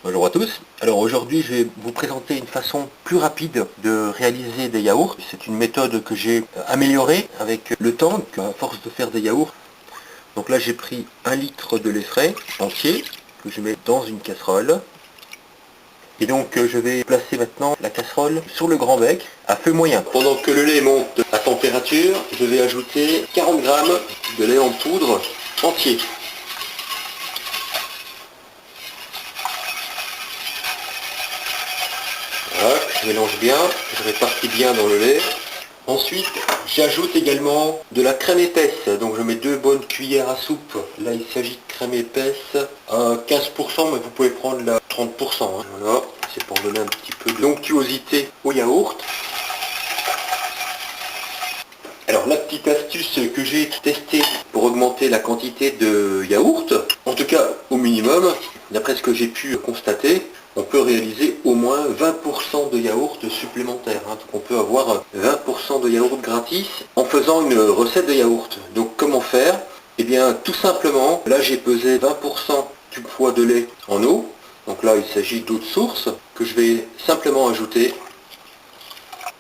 Bonjour à tous. Alors aujourd'hui je vais vous présenter une façon plus rapide de réaliser des yaourts. C'est une méthode que j'ai améliorée avec le temps, à force de faire des yaourts. Donc là j'ai pris 1 litre de lait frais entier que je mets dans une casserole. Et donc je vais placer maintenant la casserole sur le grand bec à feu moyen. Pendant que le lait monte à température, je vais ajouter 40 g de lait en poudre entier. Voilà, je mélange bien, je répartis bien dans le lait. Ensuite, j'ajoute également de la crème épaisse. Donc je mets 2 bonnes cuillères à soupe. Là, il s'agit de crème épaisse à 15%, mais vous pouvez prendre la 30%. Voilà, c'est pour donner un petit peu d'onctuosité au yaourt. Alors la petite astuce que j'ai testée pour augmenter la quantité de yaourt, en tout cas au minimum, d'après ce que j'ai pu constater, on peut réaliser au moins 20% de yaourt supplémentaire. Donc on peut avoir 20% de yaourt gratis en faisant une recette de yaourt. Donc comment faire? Eh bien tout simplement, là j'ai pesé 20% du poids de lait en eau. Donc là il s'agit d'eau de source que je vais simplement ajouter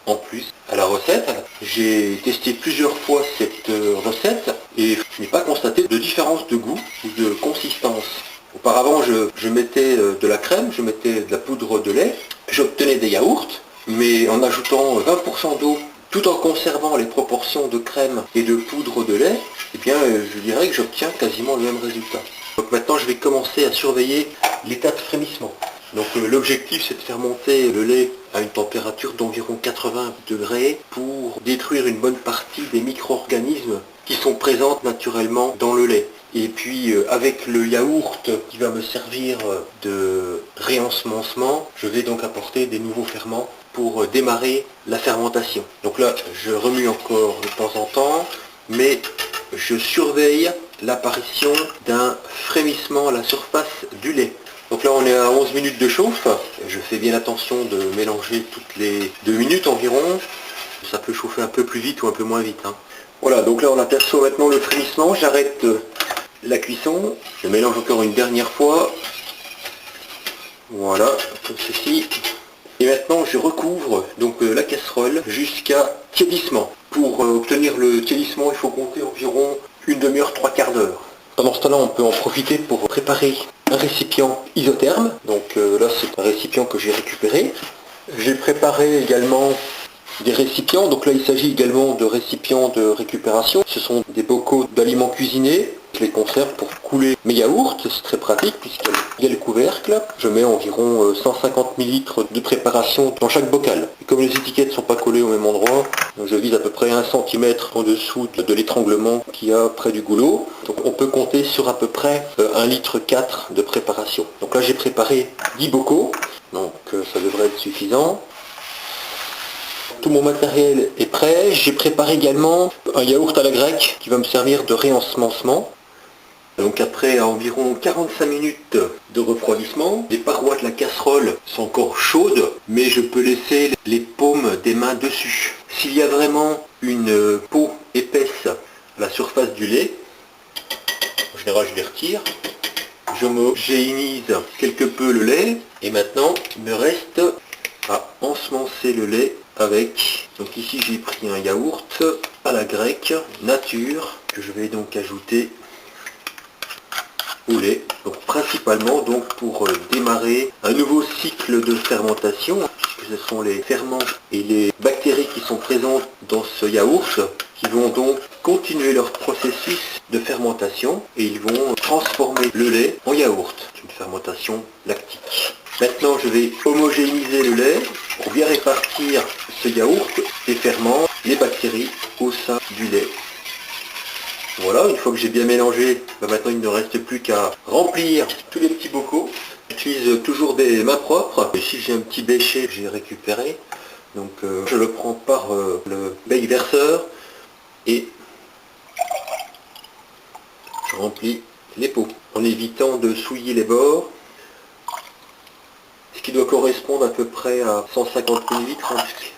en plus à la recette. J'ai testé plusieurs fois cette recette et je n'ai pas constaté de différence de goût ou de consistance. Auparavant, je mettais de la crème, je mettais de la poudre de lait, j'obtenais des yaourts, mais en ajoutant 20% d'eau, tout en conservant les proportions de crème et de poudre de lait, eh bien, je dirais que j'obtiens quasiment le même résultat. Donc maintenant, je vais commencer à surveiller l'état de frémissement. Donc l'objectif, c'est de faire monter le lait à une température d'environ 80 degrés pour détruire une bonne partie des micro-organismes qui sont présents naturellement dans le lait. Et puis avec le yaourt qui va me servir de réensemencement, je vais donc apporter des nouveaux ferments pour démarrer la fermentation. Donc là, je remue encore de temps en temps, mais je surveille l'apparition d'un frémissement à la surface du lait. Donc là on est à 11 minutes de chauffe, je fais bien attention de mélanger toutes les 2 minutes environ, ça peut chauffer un peu plus vite ou un peu moins vite. Voilà, donc là on aperçoit maintenant le frémissement, j'arrête la cuisson, je mélange encore une dernière fois, voilà, comme ceci. Et maintenant je recouvre donc la casserole jusqu'à tiédissement. Pour obtenir le tiédissement, il faut compter environ une demi-heure, 3/4 d'heure. Pendant ce temps-là, on peut en profiter pour préparer un récipient isotherme. Donc là, c'est un récipient que j'ai récupéré. J'ai préparé également des récipients. Donc là, il s'agit également de récipients de récupération. Ce sont des bocaux d'aliments cuisinés. Je les conserve pour couler mes yaourts. C'est très pratique puisqu'il y a le couvercle. Je mets environ 150 ml de préparation dans chaque bocal. Et comme les étiquettes ne sont pas collées au même endroit, je vise à peu près 1 cm en dessous de l'étranglement qu'il y a près du goulot. Donc on peut compter sur à peu près 1,4 litre de préparation. Donc là j'ai préparé 10 bocaux, donc ça devrait être suffisant. Tout mon matériel est prêt. J'ai préparé également un yaourt à la grecque qui va me servir de réensemencement. Donc après environ 45 minutes de refroidissement, les parois de la casserole sont encore chaudes, mais je peux laisser les paumes des mains dessus. S'il y a vraiment une peau épaisse à la surface du lait, en général je les retire, j'homogénéise quelque peu le lait, et maintenant il me reste à ensemencer le lait avec, donc ici j'ai pris un yaourt à la grecque nature, que je vais donc ajouter au lait, donc principalement donc pour démarrer un nouveau cycle de fermentation, puisque ce sont les ferments et les bactéries qui sont présentes dans ce yaourt qui vont donc continuer leur processus de fermentation et ils vont transformer le lait en yaourt. C'est une fermentation lactique. Maintenant je vais homogénéiser le lait pour bien répartir ce yaourt, les ferments, les bactéries au sein du lait. Voilà, une fois que j'ai bien mélangé, maintenant il ne reste plus qu'à remplir tous les petits bocaux. J'utilise toujours des mains propres. Ici j'ai un petit bécher que j'ai récupéré. Donc je le prends par le bec verseur et je remplis les pots en évitant de souiller les bords. Ce qui doit correspondre à peu près à 150 ml.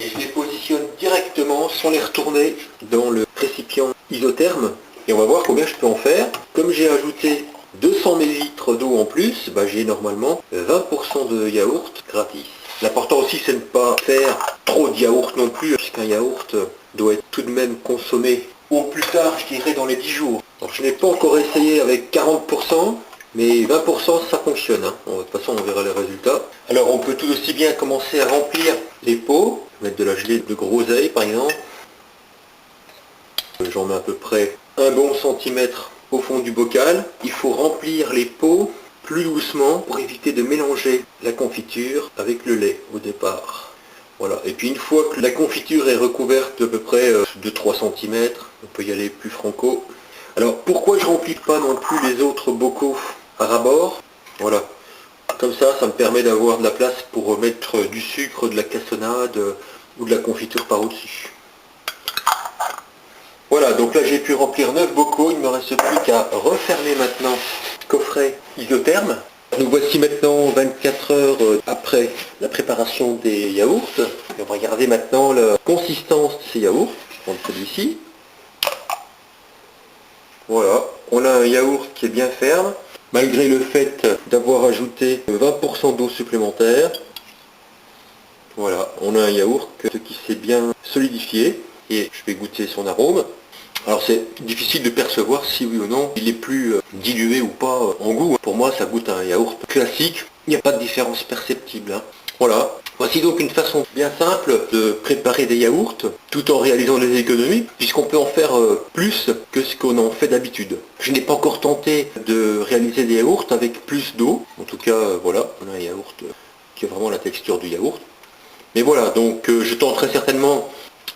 Et je les positionne directement sans les retourner dans le récipient isotherme. Et on va voir combien je peux en faire. Comme j'ai ajouté 200 ml d'eau en plus, bah, j'ai normalement 20% de yaourt gratis. L'important aussi c'est de ne pas faire trop de yaourt non plus, puisqu'un yaourt doit être tout de même consommé au plus tard, je dirais dans les 10 jours. Alors, je n'ai pas encore essayé avec 40%, mais 20% ça fonctionne. Hein. Bon, de toute façon on verra les résultats. Alors on peut tout aussi bien commencer à remplir les pots, mettre de la gelée de groseille par exemple. J'en mets à peu près un bon centimètre au fond du bocal. Il faut remplir les pots plus doucement pour éviter de mélanger la confiture avec le lait au départ. Voilà. Et puis une fois que la confiture est recouverte d'à peu près de 3 cm, on peut y aller plus franco. Alors pourquoi je remplis pas non plus les autres bocaux à ras-bord? Voilà. Comme ça me permet d'avoir de la place pour mettre du sucre, de la cassonade ou de la confiture par au-dessus. Voilà, donc là j'ai pu remplir 9 bocaux, il ne me reste plus qu'à refermer maintenant le coffret isotherme. Nous voici maintenant 24 heures après la préparation des yaourts. Et on va regarder maintenant la consistance de ces yaourts. Je vais prendre celui-ci. Voilà, on a un yaourt qui est bien ferme, malgré le fait d'avoir ajouté 20% d'eau supplémentaire. Voilà, on a un yaourt qui s'est bien solidifié et je vais goûter son arôme. Alors c'est difficile de percevoir si oui ou non il est plus dilué ou pas en goût. Pour moi ça goûte un yaourt classique, il n'y a pas de différence perceptible. Hein. Voilà, voici donc une façon bien simple de préparer des yaourts tout en réalisant des économies puisqu'on peut en faire plus que ce qu'on en fait d'habitude. Je n'ai pas encore tenté de réaliser des yaourts avec plus d'eau. En tout cas voilà, on a un yaourt qui a vraiment la texture du yaourt. Mais voilà, donc je tenterai certainement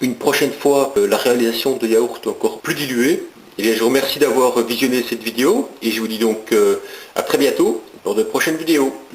une prochaine fois la réalisation de yaourts encore plus dilués. Et bien, je vous remercie d'avoir visionné cette vidéo et je vous dis donc à très bientôt pour de prochaines vidéos.